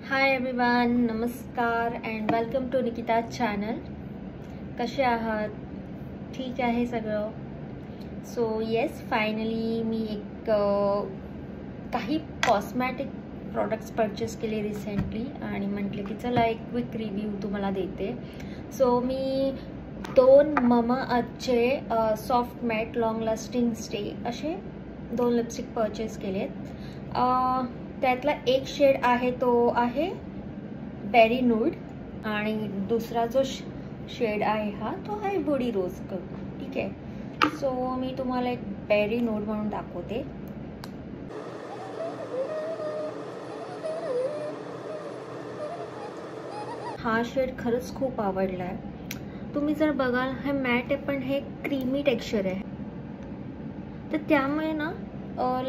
हाय everyone, नमस्कार and welcome to Nikita channel. कसे आहात? ठीक आहे सगळं? सो येस, फायनली मी एक काही कॉस्मॅटिक प्रोडक्ट्स परचेस केले रिसेंटली आणि म्हटले की चला एक क्विक रिव्ह्यू तुम्हाला देते. सो मी 2 ममाअर्थचे soft matte long lasting stay असे 2 लिपस्टिक परचेस केलेत. त्यातला एक शेड आहे तो आहे बेरी नूड आणि दुसरा जो शेड आहे हा तो आहे बॉडी रोज कलर. ठीक आहे, सो मी तुम्हाला एक बेरी नूड म्हणून दाखवते. हा शेड खरंच खूप आवडला आहे. तुम्ही जर बघाल हे मॅट आहे पण हे क्रीमी टेक्स्चर आहे, तर त्यामुळे ना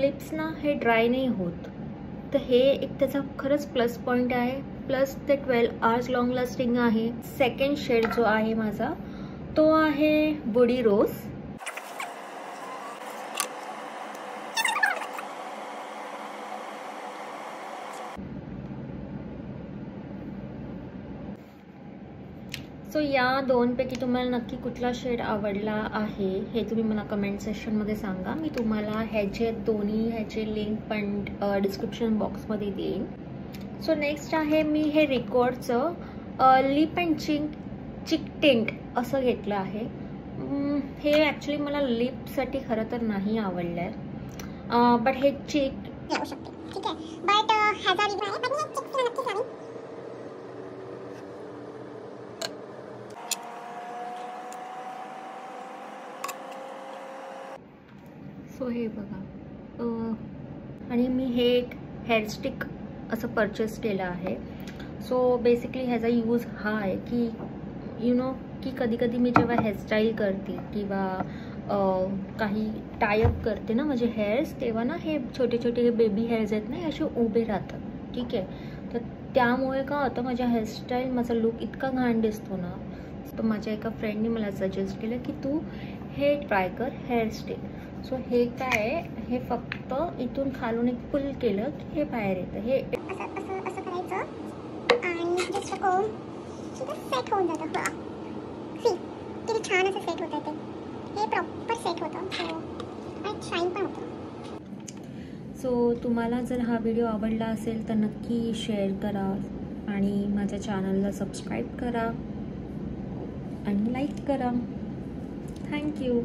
लिप्स ना हे ड्राय नाही होत. तर हे एक त्याचा खरंच प्लस पॉइंट आहे. प्लस ते 12 आवर्स लॉंग लास्टिंग आहे. सेकंड शेड जो आहे माझा तो आहे बॉडी रोज. सो या दोनपैकी तुम्हाला नक्की कुठला शेड आवडला आहे हे तुम्ही मला कमेंट सेक्शनमध्ये सांगा. मी तुम्हाला ह्याचे लिंक पण डिस्क्रिप्शन बॉक्समध्ये देईन. सो नेक्स्ट आहे मी हे रिकॉर्डचं लिप अँड चिक टिंट असं घेतलं आहे. हे ॲक्च्युली मला लिपसाठी खरं तर नाही आवडलं आहे, बट हे चिक लागू शकते. ठीक आहे, बट ह्याचा रिव्ह्यू आहे, पण मी चिक तुला नक्की सांगेन. सो हे बघा, आणि मी हे एक हेअरस्टिक असं परचेस केलं आहे. सो बेसिकली ह्याचा यूज हा आहे की की कधी कधी मी जेव्हा हेअरस्टाईल करते किंवा काही टायअप करते ना माझे हेअर्स, तेव्हा ना हे छोटे छोटे हे बेबी हेअर्स आहेत ना, हे असे उभे राहतात. ठीक आहे, तर त्यामुळे का होतं माझ्या हेअरस्टाईल, माझा लुक इतका घाण दिसतो ना. तर माझ्या एका फ्रेंडने मला सजेस्ट केलं की तू हे ट्राय कर हेअरस्टाईल. सो हे काय आहे, हे फक्त इथून खालून एक पुल केलं की हे बाहेर येतं. हे असं करायचं आणि जस्ट कोम सेट होऊन जातं. सी किती छान असं सेट होतं. हे प्रॉपर सेट होतं. सो आणि शाईन पण होतं. सो तुम्हाला जर हा व्हिडिओ आवडला असेल तर नक्की शेअर करा आणि माझ्या चॅनलला सबस्क्राईब करा आणि लाईक करा. थँक्यू.